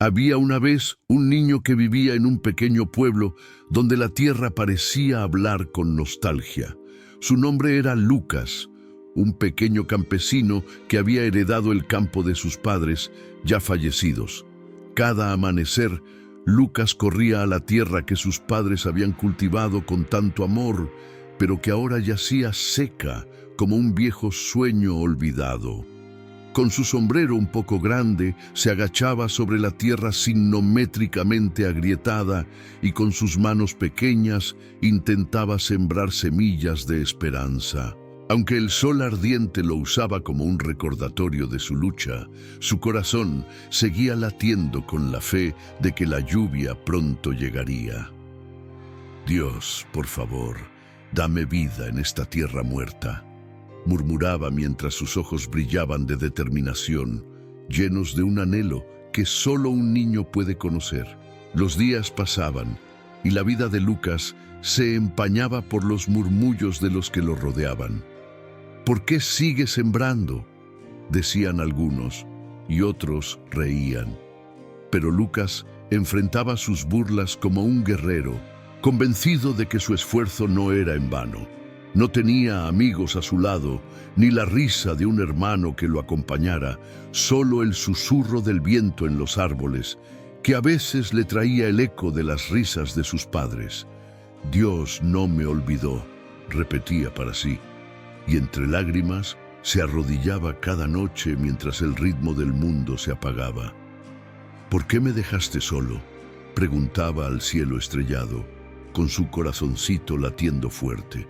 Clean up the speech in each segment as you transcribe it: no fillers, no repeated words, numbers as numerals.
Había una vez un niño que vivía en un pequeño pueblo donde la tierra parecía hablar con nostalgia. Su nombre era Lucas, un pequeño campesino que había heredado el campo de sus padres, ya fallecidos. Cada amanecer, Lucas corría a la tierra que sus padres habían cultivado con tanto amor, pero que ahora yacía seca como un viejo sueño olvidado. Con su sombrero un poco grande, se agachaba sobre la tierra sinométricamente agrietada y con sus manos pequeñas intentaba sembrar semillas de esperanza. Aunque el sol ardiente lo usaba como un recordatorio de su lucha, su corazón seguía latiendo con la fe de que la lluvia pronto llegaría. Dios, por favor, dame vida en esta tierra muerta, murmuraba mientras sus ojos brillaban de determinación, llenos de un anhelo que solo un niño puede conocer. Los días pasaban y la vida de Lucas se empañaba por los murmullos de los que lo rodeaban. ¿Por qué sigue sembrando?, decían algunos, y otros reían. Pero Lucas enfrentaba sus burlas como un guerrero, convencido de que su esfuerzo no era en vano. No tenía amigos a su lado, ni la risa de un hermano que lo acompañara, solo el susurro del viento en los árboles, que a veces le traía el eco de las risas de sus padres. Dios no me olvidó, repetía para sí, y entre lágrimas se arrodillaba cada noche mientras el ritmo del mundo se apagaba. ¿Por qué me dejaste solo?, preguntaba al cielo estrellado, con su corazoncito latiendo fuerte.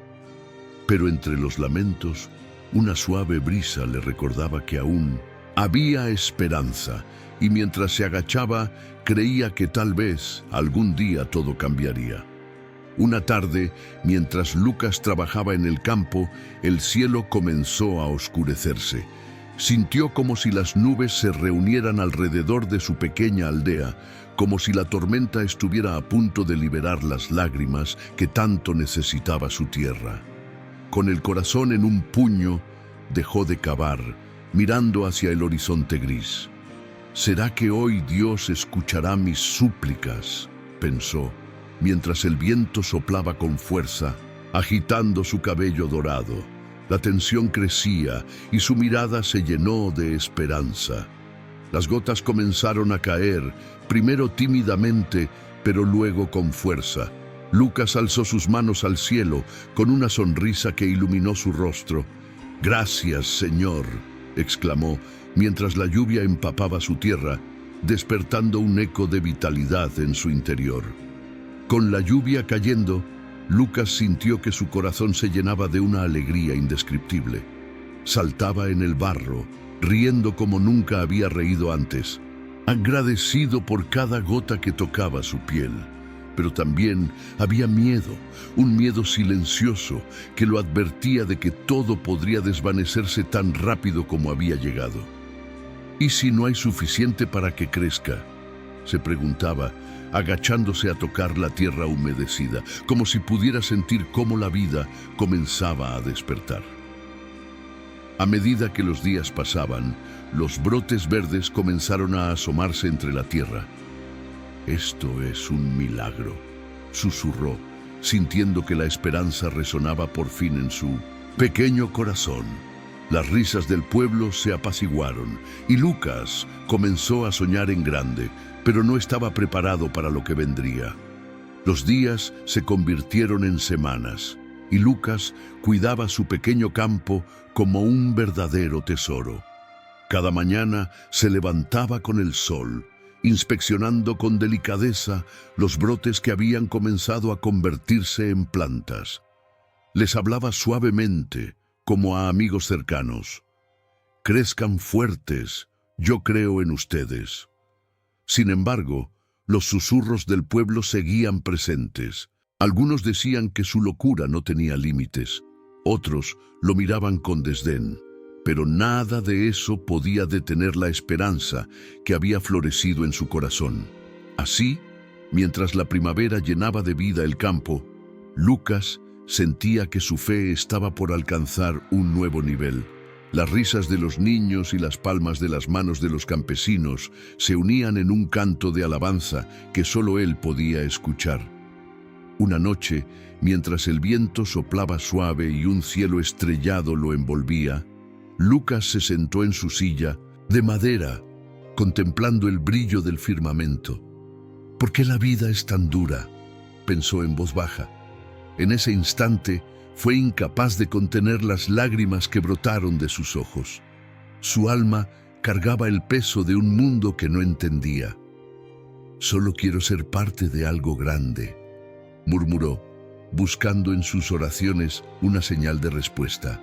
Pero entre los lamentos, una suave brisa le recordaba que aún había esperanza, y mientras se agachaba, creía que tal vez algún día todo cambiaría. Una tarde, mientras Lucas trabajaba en el campo, el cielo comenzó a oscurecerse. Sintió como si las nubes se reunieran alrededor de su pequeña aldea, como si la tormenta estuviera a punto de liberar las lágrimas que tanto necesitaba su tierra. Con el corazón en un puño, dejó de cavar, mirando hacia el horizonte gris. ¿Será que hoy Dios escuchará mis súplicas?, pensó, mientras el viento soplaba con fuerza, agitando su cabello dorado. La tensión crecía y su mirada se llenó de esperanza. Las gotas comenzaron a caer, primero tímidamente, pero luego con fuerza. Lucas alzó sus manos al cielo con una sonrisa que iluminó su rostro. «Gracias, Señor», exclamó, mientras la lluvia empapaba su tierra, despertando un eco de vitalidad en su interior. Con la lluvia cayendo, Lucas sintió que su corazón se llenaba de una alegría indescriptible. Saltaba en el barro, riendo como nunca había reído antes, agradecido por cada gota que tocaba su piel. Pero también había miedo, un miedo silencioso que lo advertía de que todo podría desvanecerse tan rápido como había llegado. ¿Y si no hay suficiente para que crezca?, se preguntaba, agachándose a tocar la tierra humedecida, como si pudiera sentir cómo la vida comenzaba a despertar. A medida que los días pasaban, los brotes verdes comenzaron a asomarse entre la tierra. «Esto es un milagro», susurró, sintiendo que la esperanza resonaba por fin en su pequeño corazón. Las risas del pueblo se apaciguaron y Lucas comenzó a soñar en grande, pero no estaba preparado para lo que vendría. Los días se convirtieron en semanas y Lucas cuidaba su pequeño campo como un verdadero tesoro. Cada mañana se levantaba con el sol, inspeccionando con delicadeza los brotes que habían comenzado a convertirse en plantas. Les hablaba suavemente, como a amigos cercanos. «Crezcan fuertes, yo creo en ustedes». Sin embargo, los susurros del pueblo seguían presentes. Algunos decían que su locura no tenía límites, otros lo miraban con desdén, pero nada de eso podía detener la esperanza que había florecido en su corazón. Así, mientras la primavera llenaba de vida el campo, Lucas sentía que su fe estaba por alcanzar un nuevo nivel. Las risas de los niños y las palmas de las manos de los campesinos se unían en un canto de alabanza que solo él podía escuchar. Una noche, mientras el viento soplaba suave y un cielo estrellado lo envolvía, Lucas se sentó en su silla de madera, contemplando el brillo del firmamento. ¿Por qué la vida es tan dura?, pensó en voz baja. En ese instante, fue incapaz de contener las lágrimas que brotaron de sus ojos. Su alma cargaba el peso de un mundo que no entendía. «Solo quiero ser parte de algo grande», murmuró, buscando en sus oraciones una señal de respuesta.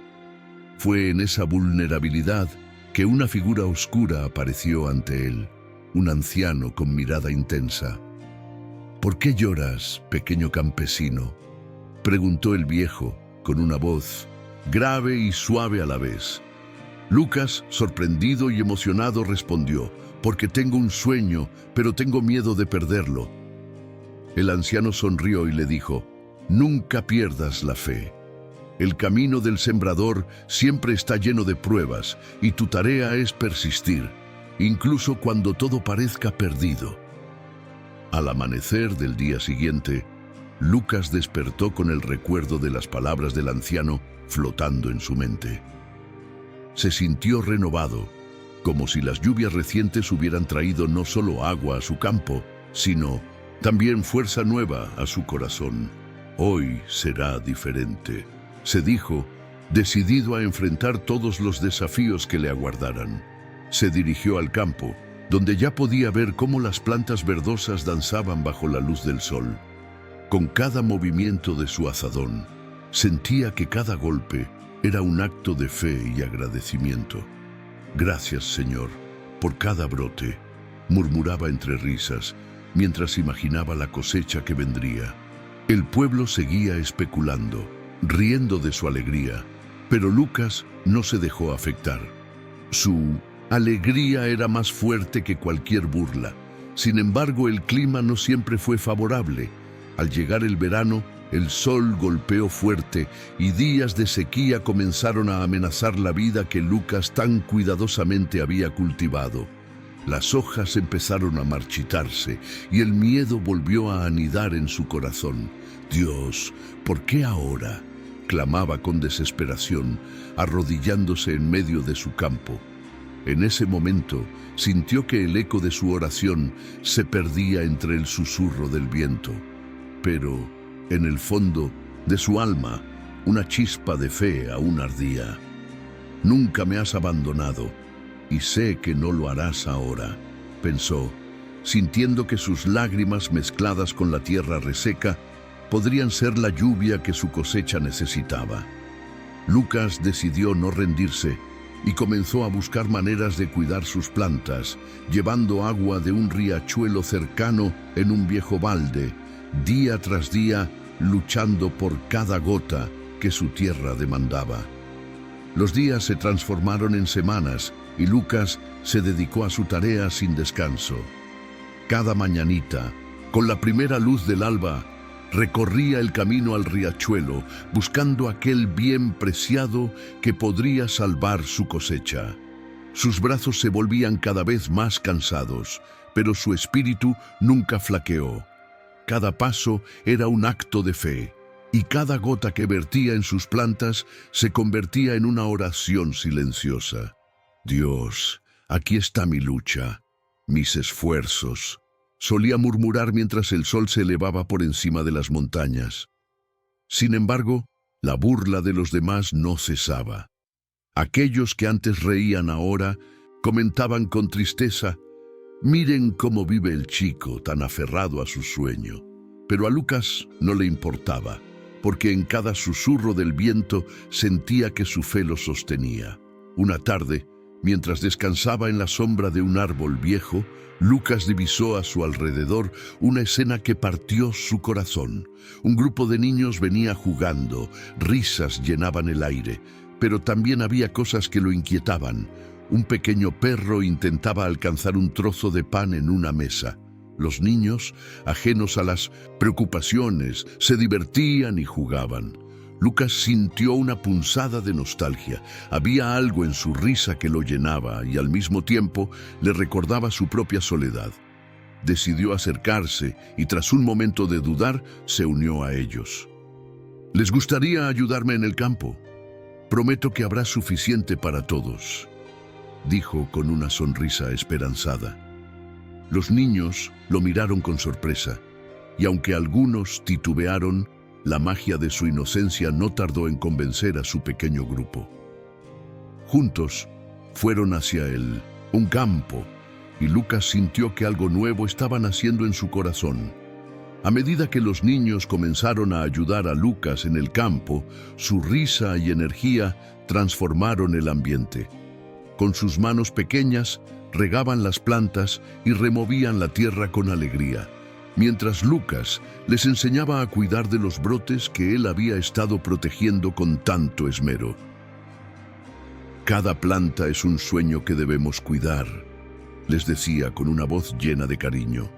Fue en esa vulnerabilidad que una figura oscura apareció ante él, un anciano con mirada intensa. «¿Por qué lloras, pequeño campesino?», preguntó el viejo, con una voz grave y suave a la vez. Lucas, sorprendido y emocionado, respondió: «Porque tengo un sueño, pero tengo miedo de perderlo». El anciano sonrió y le dijo: «Nunca pierdas la fe. El camino del sembrador siempre está lleno de pruebas y tu tarea es persistir, incluso cuando todo parezca perdido». Al amanecer del día siguiente, Lucas despertó con el recuerdo de las palabras del anciano flotando en su mente. Se sintió renovado, como si las lluvias recientes hubieran traído no solo agua a su campo, sino también fuerza nueva a su corazón. «Hoy será diferente», se dijo, decidido a enfrentar todos los desafíos que le aguardaran. Se dirigió al campo, donde ya podía ver cómo las plantas verdosas danzaban bajo la luz del sol. Con cada movimiento de su azadón, sentía que cada golpe era un acto de fe y agradecimiento. «Gracias, Señor, por cada brote», murmuraba entre risas, mientras imaginaba la cosecha que vendría. El pueblo seguía especulando, riendo de su alegría, pero Lucas no se dejó afectar. Su alegría era más fuerte que cualquier burla. Sin embargo, el clima no siempre fue favorable. Al llegar el verano, el sol golpeó fuerte y días de sequía comenzaron a amenazar la vida que Lucas tan cuidadosamente había cultivado. Las hojas empezaron a marchitarse y el miedo volvió a anidar en su corazón. «Dios, ¿por qué ahora?», clamaba con desesperación, arrodillándose en medio de su campo. En ese momento, sintió que el eco de su oración se perdía entre el susurro del viento. Pero, en el fondo de su alma, una chispa de fe aún ardía. «Nunca me has abandonado, y sé que no lo harás ahora», pensó, sintiendo que sus lágrimas mezcladas con la tierra reseca podrían ser la lluvia que su cosecha necesitaba. Lucas decidió no rendirse y comenzó a buscar maneras de cuidar sus plantas, llevando agua de un riachuelo cercano en un viejo balde, día tras día luchando por cada gota que su tierra demandaba. Los días se transformaron en semanas y Lucas se dedicó a su tarea sin descanso. Cada mañanita, con la primera luz del alba, recorría el camino al riachuelo, buscando aquel bien preciado que podría salvar su cosecha. Sus brazos se volvían cada vez más cansados, pero su espíritu nunca flaqueó. Cada paso era un acto de fe, y cada gota que vertía en sus plantas se convertía en una oración silenciosa. «Dios, aquí está mi lucha, mis esfuerzos», solía murmurar mientras el sol se elevaba por encima de las montañas. Sin embargo, la burla de los demás no cesaba. Aquellos que antes reían ahora comentaban con tristeza: «Miren cómo vive el chico tan aferrado a su sueño». Pero a Lucas no le importaba, porque en cada susurro del viento sentía que su fe lo sostenía. Una tarde, mientras descansaba en la sombra de un árbol viejo, Lucas divisó a su alrededor una escena que partió su corazón. Un grupo de niños venía jugando, risas llenaban el aire, pero también había cosas que lo inquietaban. Un pequeño perro intentaba alcanzar un trozo de pan en una mesa. Los niños, ajenos a las preocupaciones, se divertían y jugaban. Lucas sintió una punzada de nostalgia. Había algo en su risa que lo llenaba y al mismo tiempo le recordaba su propia soledad. Decidió acercarse y tras un momento de dudar, se unió a ellos. «¿Les gustaría ayudarme en el campo? Prometo que habrá suficiente para todos», dijo con una sonrisa esperanzada. Los niños lo miraron con sorpresa, y aunque algunos titubearon, la magia de su inocencia no tardó en convencer a su pequeño grupo. Juntos fueron hacia un campo, y Lucas sintió que algo nuevo estaba naciendo en su corazón. A medida que los niños comenzaron a ayudar a Lucas en el campo, su risa y energía transformaron el ambiente. Con sus manos pequeñas, regaban las plantas y removían la tierra con alegría, mientras Lucas les enseñaba a cuidar de los brotes que él había estado protegiendo con tanto esmero. «Cada planta es un sueño que debemos cuidar», les decía con una voz llena de cariño.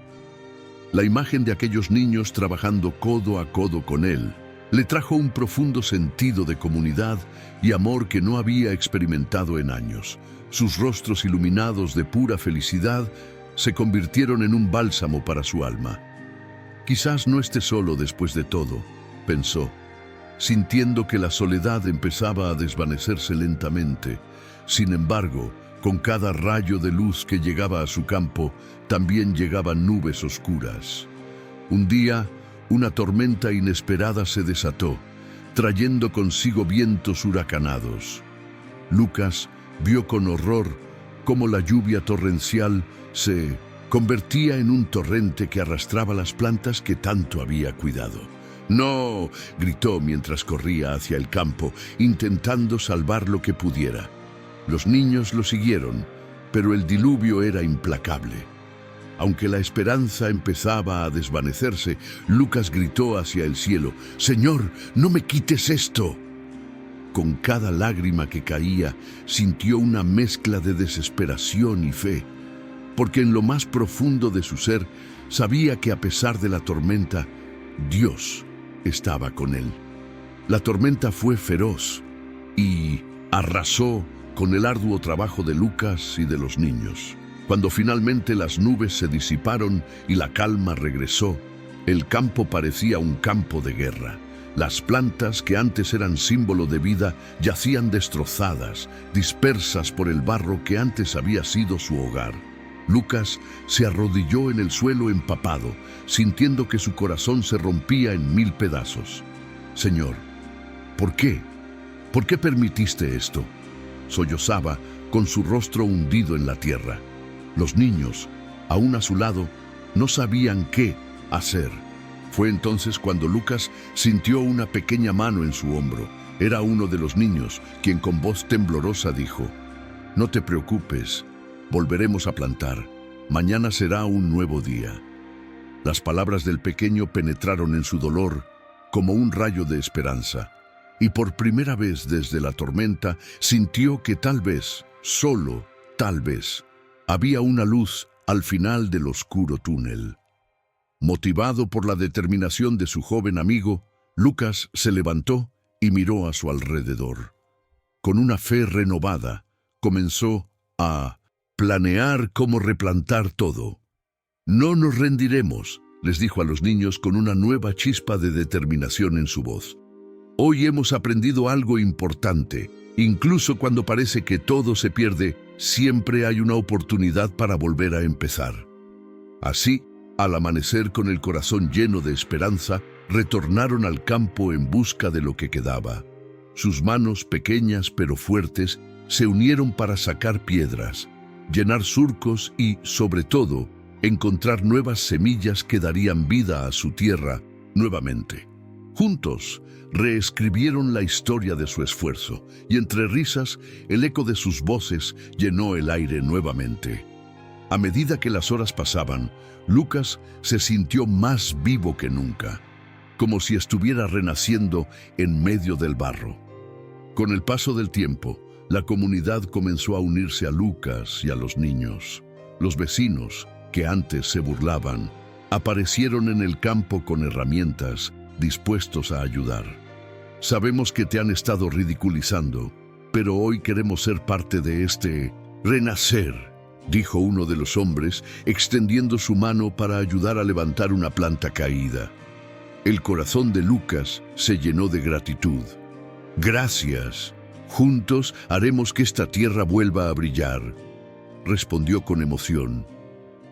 La imagen de aquellos niños trabajando codo a codo con él le trajo un profundo sentido de comunidad y amor que no había experimentado en años. Sus rostros iluminados de pura felicidad se convirtieron en un bálsamo para su alma. «Quizás no esté solo después de todo», pensó, sintiendo que la soledad empezaba a desvanecerse lentamente. Sin embargo, con cada rayo de luz que llegaba a su campo, también llegaban nubes oscuras. Un día, una tormenta inesperada se desató, trayendo consigo vientos huracanados. Lucas vio con horror cómo la lluvia torrencial se convertía en un torrente que arrastraba las plantas que tanto había cuidado. «¡No!», gritó mientras corría hacia el campo, intentando salvar lo que pudiera. Los niños lo siguieron, pero el diluvio era implacable. Aunque la esperanza empezaba a desvanecerse, Lucas gritó hacia el cielo: «¡Señor, no me quites esto!». Con cada lágrima que caía, sintió una mezcla de desesperación y fe, porque en lo más profundo de su ser sabía que a pesar de la tormenta, Dios estaba con él. La tormenta fue feroz y arrasó con el arduo trabajo de Lucas y de los niños. Cuando finalmente las nubes se disiparon y la calma regresó, el campo parecía un campo de guerra. Las plantas que antes eran símbolo de vida yacían destrozadas, dispersas por el barro que antes había sido su hogar. Lucas se arrodilló en el suelo empapado, sintiendo que su corazón se rompía en 1000 pedazos. «Señor, ¿por qué? ¿Por qué permitiste esto?», sollozaba con su rostro hundido en la tierra. Los niños, aún a su lado, no sabían qué hacer. Fue entonces cuando Lucas sintió una pequeña mano en su hombro. Era uno de los niños, quien con voz temblorosa dijo: «No te preocupes, volveremos a plantar. Mañana será un nuevo día». Las palabras del pequeño penetraron en su dolor como un rayo de esperanza, y por primera vez desde la tormenta sintió que tal vez, solo tal vez, había una luz al final del oscuro túnel. Motivado por la determinación de su joven amigo, Lucas se levantó y miró a su alrededor. Con una fe renovada, comenzó a planear cómo replantar todo. «No nos rendiremos», les dijo a los niños con una nueva chispa de determinación en su voz. «Hoy hemos aprendido algo importante. Incluso cuando parece que todo se pierde, siempre hay una oportunidad para volver a empezar». Así, al amanecer con el corazón lleno de esperanza, retornaron al campo en busca de lo que quedaba. Sus manos pequeñas pero fuertes se unieron para sacar piedras, llenar surcos y, sobre todo, encontrar nuevas semillas que darían vida a su tierra nuevamente. Juntos, reescribieron la historia de su esfuerzo, y entre risas, el eco de sus voces llenó el aire nuevamente. A medida que las horas pasaban, Lucas se sintió más vivo que nunca, como si estuviera renaciendo en medio del barro. Con el paso del tiempo, la comunidad comenzó a unirse a Lucas y a los niños. Los vecinos, que antes se burlaban, aparecieron en el campo con herramientas, dispuestos a ayudar. Sabemos que te han estado ridiculizando, pero hoy queremos ser parte de este renacer, dijo uno de los hombres, extendiendo su mano para ayudar a levantar una planta caída. El corazón de Lucas se llenó de gratitud. Gracias. Juntos haremos que esta tierra vuelva a brillar, respondió con emoción.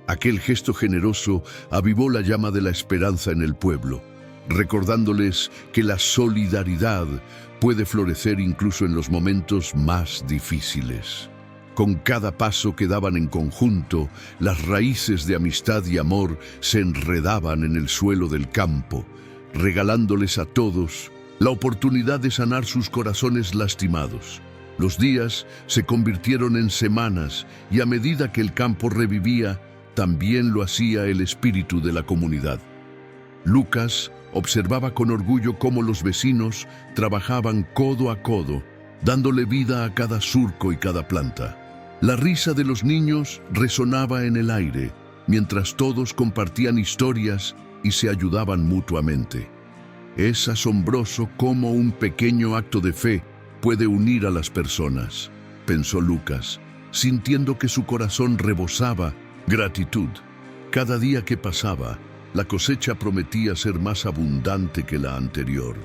Aquel gesto generoso avivó la llama de la esperanza en el pueblo, recordándoles que la solidaridad puede florecer incluso en los momentos más difíciles. Con cada paso que daban en conjunto, las raíces de amistad y amor se enredaban en el suelo del campo, regalándoles a todos la oportunidad de sanar sus corazones lastimados. Los días se convirtieron en semanas y a medida que el campo revivía, también lo hacía el espíritu de la comunidad. Lucas observaba con orgullo cómo los vecinos trabajaban codo a codo, dándole vida a cada surco y cada planta. La risa de los niños resonaba en el aire, mientras todos compartían historias y se ayudaban mutuamente. Es asombroso cómo un pequeño acto de fe puede unir a las personas, pensó Lucas, sintiendo que su corazón rebosaba gratitud. Cada día que pasaba, la cosecha prometía ser más abundante que la anterior,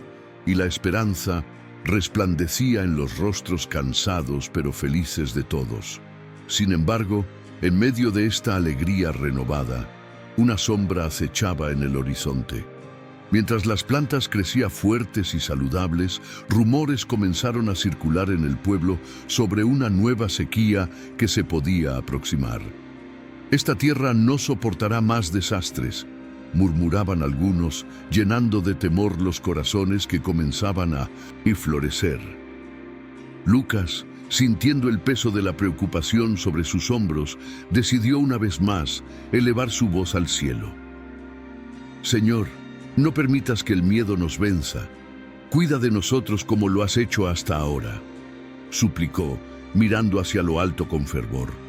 y la esperanza resplandecía en los rostros cansados pero felices de todos. Sin embargo, en medio de esta alegría renovada, una sombra acechaba en el horizonte. Mientras las plantas crecían fuertes y saludables, rumores comenzaron a circular en el pueblo sobre una nueva sequía que se podía aproximar. Esta tierra no soportará más desastres, murmuraban algunos, llenando de temor los corazones que comenzaban a florecer. Lucas, sintiendo el peso de la preocupación sobre sus hombros, decidió una vez más elevar su voz al cielo. Señor, no permitas que el miedo nos venza. Cuida de nosotros como lo has hecho hasta ahora, suplicó, mirando hacia lo alto con fervor.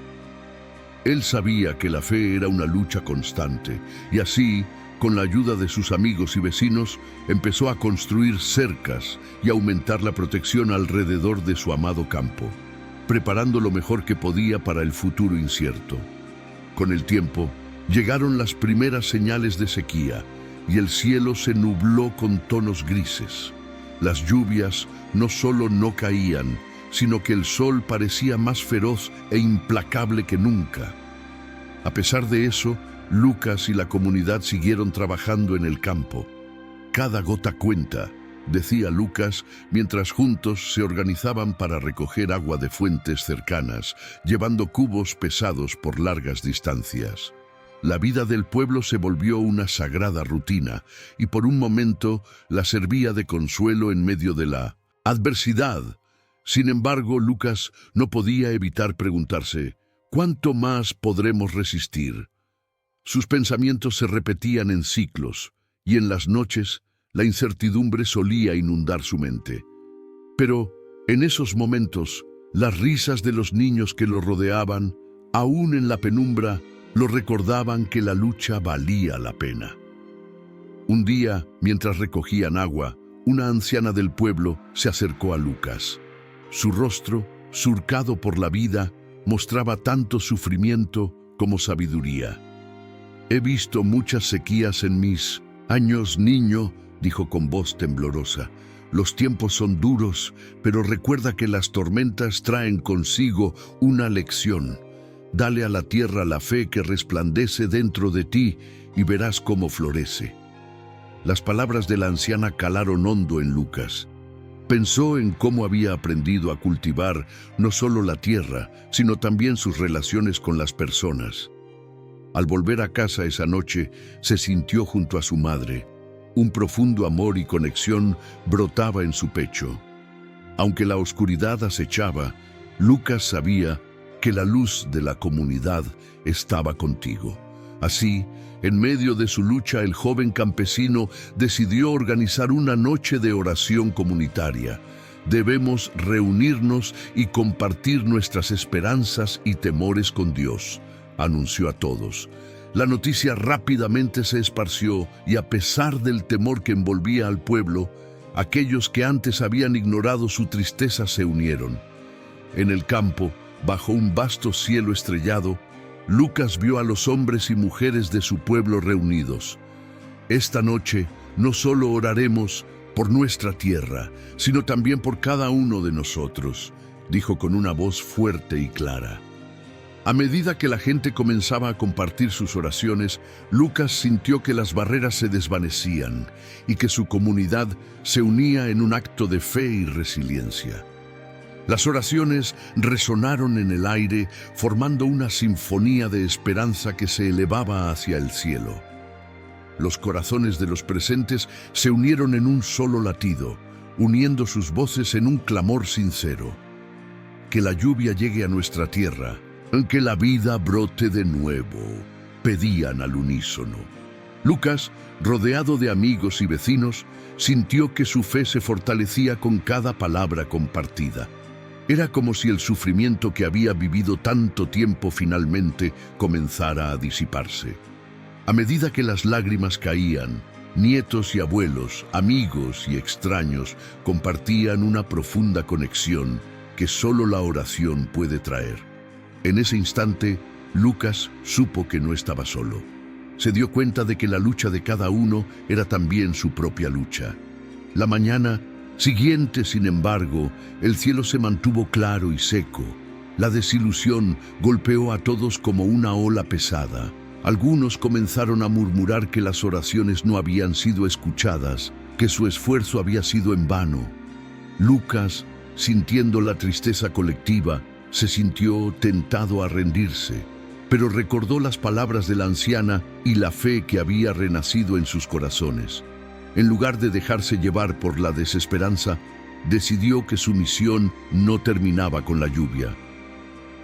Él sabía que la fe era una lucha constante, y así, con la ayuda de sus amigos y vecinos, empezó a construir cercas y aumentar la protección alrededor de su amado campo, preparando lo mejor que podía para el futuro incierto. Con el tiempo, llegaron las primeras señales de sequía, y el cielo se nubló con tonos grises. Las lluvias no solo no caían, sino que el sol parecía más feroz e implacable que nunca. A pesar de eso, Lucas y la comunidad siguieron trabajando en el campo. Cada gota cuenta, decía Lucas, mientras juntos se organizaban para recoger agua de fuentes cercanas, llevando cubos pesados por largas distancias. La vida del pueblo se volvió una sagrada rutina y por un momento la servía de consuelo en medio de la adversidad. Sin embargo, Lucas no podía evitar preguntarse, ¿cuánto más podremos resistir? Sus pensamientos se repetían en ciclos y en las noches la incertidumbre solía inundar su mente. Pero en esos momentos, las risas de los niños que lo rodeaban, aún en la penumbra, lo recordaban que la lucha valía la pena. Un día, mientras recogían agua, una anciana del pueblo se acercó a Lucas. Su rostro, surcado por la vida, mostraba tanto sufrimiento como sabiduría. He visto muchas sequías en mis años, niño, dijo con voz temblorosa. Los tiempos son duros, pero recuerda que las tormentas traen consigo una lección. Dale a la tierra la fe que resplandece dentro de ti y verás cómo florece. Las palabras de la anciana calaron hondo en Lucas. Pensó en cómo había aprendido a cultivar no solo la tierra, sino también sus relaciones con las personas. Al volver a casa esa noche, se sintió junto a su madre. Un profundo amor y conexión brotaba en su pecho. Aunque la oscuridad acechaba, Lucas sabía que la luz de la comunidad estaba contigo. Así, en medio de su lucha, el joven campesino decidió organizar una noche de oración comunitaria. Debemos reunirnos y compartir nuestras esperanzas y temores con Dios, anunció a todos. La noticia rápidamente se esparció y a pesar del temor que envolvía al pueblo, Aquellos que antes habían ignorado su tristeza se unieron. En el campo, bajo un vasto cielo estrellado, Lucas vio a los hombres y mujeres de su pueblo reunidos. Esta noche no solo oraremos por nuestra tierra, sino también por cada uno de nosotros, dijo con una voz fuerte y clara. A medida que la gente comenzaba a compartir sus oraciones, Lucas sintió que las barreras se desvanecían y que su comunidad se unía en un acto de fe y resiliencia. Las oraciones resonaron en el aire, formando una sinfonía de esperanza que se elevaba hacia el cielo. Los corazones de los presentes se unieron en un solo latido, uniendo sus voces en un clamor sincero. Que la lluvia llegue a nuestra tierra, que la vida brote de nuevo, pedían al unísono. Lucas, rodeado de amigos y vecinos, sintió que su fe se fortalecía con cada palabra compartida. Era como si el sufrimiento que había vivido tanto tiempo finalmente comenzara a disiparse. A medida que las lágrimas caían, nietos y abuelos, amigos y extraños compartían una profunda conexión que solo la oración puede traer. En ese instante, Lucas supo que no estaba solo. Se dio cuenta de que la lucha de cada uno era también su propia lucha. La mañana siguiente, sin embargo, el cielo se mantuvo claro y seco. La desilusión golpeó a todos como una ola pesada. Algunos comenzaron a murmurar que las oraciones no habían sido escuchadas, que su esfuerzo había sido en vano. Lucas, sintiendo la tristeza colectiva, se sintió tentado a rendirse, pero recordó las palabras de la anciana y la fe que había renacido en sus corazones. En lugar de dejarse llevar por la desesperanza, decidió que su misión no terminaba con la lluvia.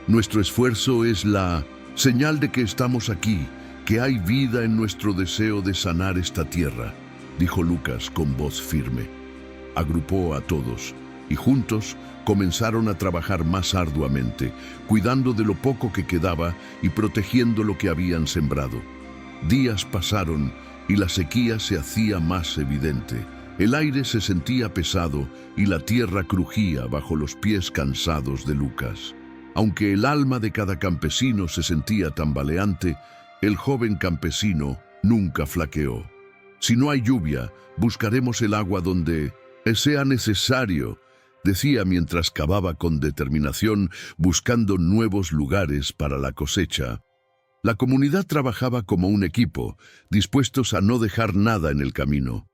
Nuestro esfuerzo es la señal de que estamos aquí, que hay vida en nuestro deseo de sanar esta tierra, dijo Lucas con voz firme. Agrupó a todos y juntos comenzaron a trabajar más arduamente, cuidando de lo poco que quedaba y protegiendo lo que habían sembrado. Días pasaron y la sequía se hacía más evidente. El aire se sentía pesado y la tierra crujía bajo los pies cansados de Lucas. Aunque el alma de cada campesino se sentía tambaleante, el joven campesino nunca flaqueó. Si no hay lluvia, buscaremos el agua donde sea necesario, decía mientras cavaba con determinación, buscando nuevos lugares para la cosecha. La comunidad trabajaba como un equipo, dispuestos a no dejar nada en el camino.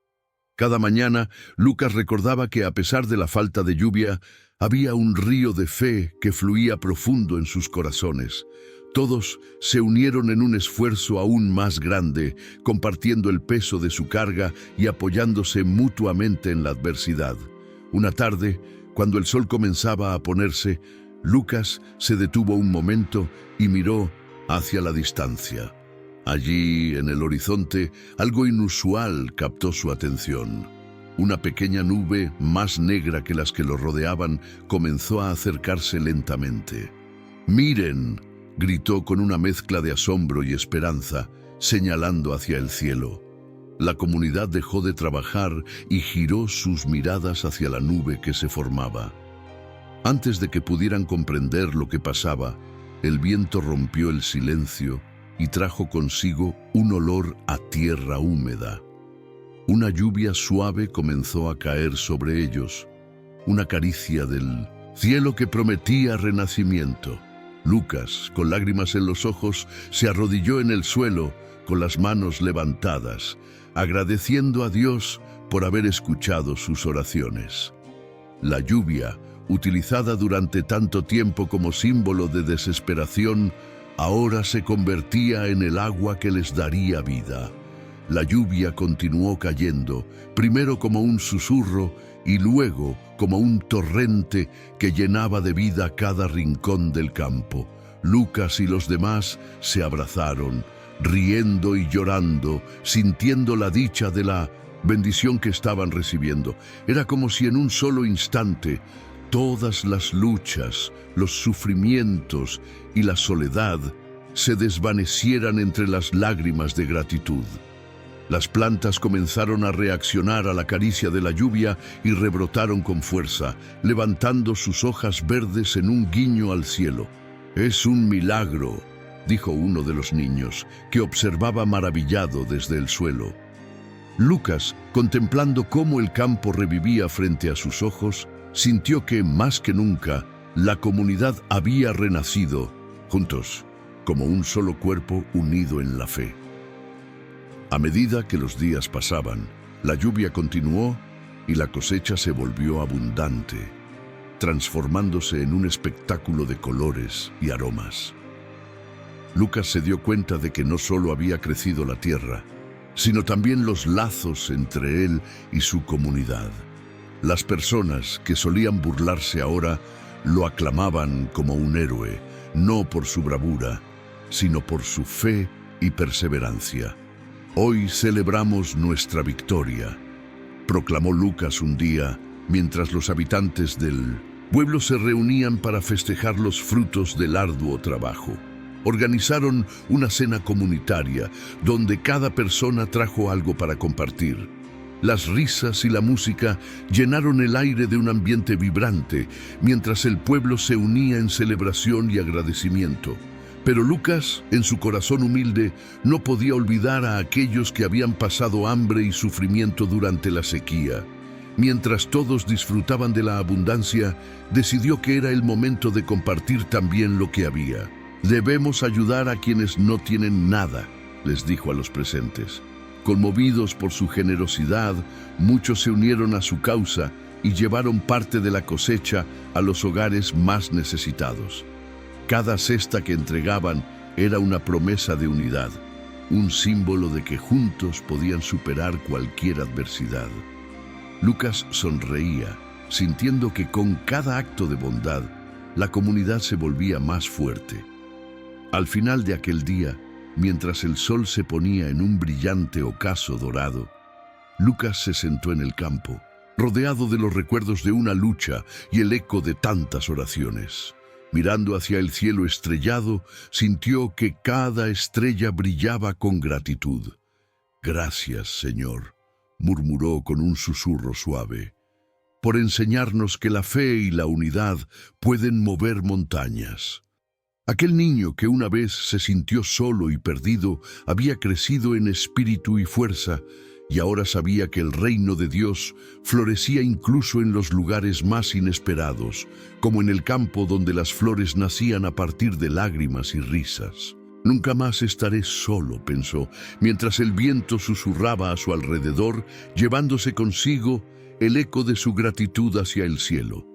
Cada mañana, Lucas recordaba que a pesar de la falta de lluvia, había un río de fe que fluía profundo en sus corazones. Todos se unieron en un esfuerzo aún más grande, compartiendo el peso de su carga y apoyándose mutuamente en la adversidad. Una tarde, cuando el sol comenzaba a ponerse, Lucas se detuvo un momento y miró hacia la distancia. Allí, en el horizonte, algo inusual captó su atención. Una pequeña nube, más negra que las que lo rodeaban, comenzó a acercarse lentamente. «¡Miren!», gritó con una mezcla de asombro y esperanza, señalando hacia el cielo. La comunidad dejó de trabajar y giró sus miradas hacia la nube que se formaba. Antes de que pudieran comprender lo que pasaba, el viento rompió el silencio y trajo consigo un olor a tierra húmeda. Una lluvia suave comenzó a caer sobre ellos, una caricia del cielo que prometía renacimiento. Lucas, con lágrimas en los ojos, se arrodilló en el suelo, con las manos levantadas, agradeciendo a Dios por haber escuchado sus oraciones. La lluvia, utilizada durante tanto tiempo como símbolo de desesperación, ahora se convertía en el agua que les daría vida. La lluvia continuó cayendo, primero como un susurro y luego como un torrente que llenaba de vida cada rincón del campo. Lucas y los demás se abrazaron, riendo y llorando, sintiendo la dicha de la bendición que estaban recibiendo. Era como si en un solo instante todas las luchas, los sufrimientos y la soledad se desvanecieran entre las lágrimas de gratitud. Las plantas comenzaron a reaccionar a la caricia de la lluvia y rebrotaron con fuerza, levantando sus hojas verdes en un guiño al cielo. «Es un milagro», dijo uno de los niños, que observaba maravillado desde el suelo. Lucas, contemplando cómo el campo revivía frente a sus ojos, sintió que, más que nunca, la comunidad había renacido, juntos, como un solo cuerpo unido en la fe. A medida que los días pasaban, la lluvia continuó y la cosecha se volvió abundante, transformándose en un espectáculo de colores y aromas. Lucas se dio cuenta de que no solo había crecido la tierra, sino también los lazos entre él y su comunidad. Las personas que solían burlarse ahora lo aclamaban como un héroe, no por su bravura, sino por su fe y perseverancia. «Hoy celebramos nuestra victoria», proclamó Lucas un día, mientras los habitantes del pueblo se reunían para festejar los frutos del arduo trabajo. Organizaron una cena comunitaria donde cada persona trajo algo para compartir. Las risas y la música llenaron el aire de un ambiente vibrante, mientras el pueblo se unía en celebración y agradecimiento. Pero Lucas, en su corazón humilde, no podía olvidar a aquellos que habían pasado hambre y sufrimiento durante la sequía. Mientras todos disfrutaban de la abundancia, decidió que era el momento de compartir también lo que había. «Debemos ayudar a quienes no tienen nada», les dijo a los presentes. Conmovidos por su generosidad, muchos se unieron a su causa y llevaron parte de la cosecha a los hogares más necesitados. Cada cesta que entregaban era una promesa de unidad, un símbolo de que juntos podían superar cualquier adversidad. Lucas sonreía, sintiendo que con cada acto de bondad, la comunidad se volvía más fuerte. Al final de aquel día, mientras el sol se ponía en un brillante ocaso dorado, Lucas se sentó en el campo, rodeado de los recuerdos de una lucha y el eco de tantas oraciones. Mirando hacia el cielo estrellado, sintió que cada estrella brillaba con gratitud. «Gracias, Señor», murmuró con un susurro suave, «por enseñarnos que la fe y la unidad pueden mover montañas». Aquel niño que una vez se sintió solo y perdido había crecido en espíritu y fuerza, y ahora sabía que el reino de Dios florecía incluso en los lugares más inesperados, como en el campo donde las flores nacían a partir de lágrimas y risas. «Nunca más estaré solo», pensó, mientras el viento susurraba a su alrededor, llevándose consigo el eco de su gratitud hacia el cielo.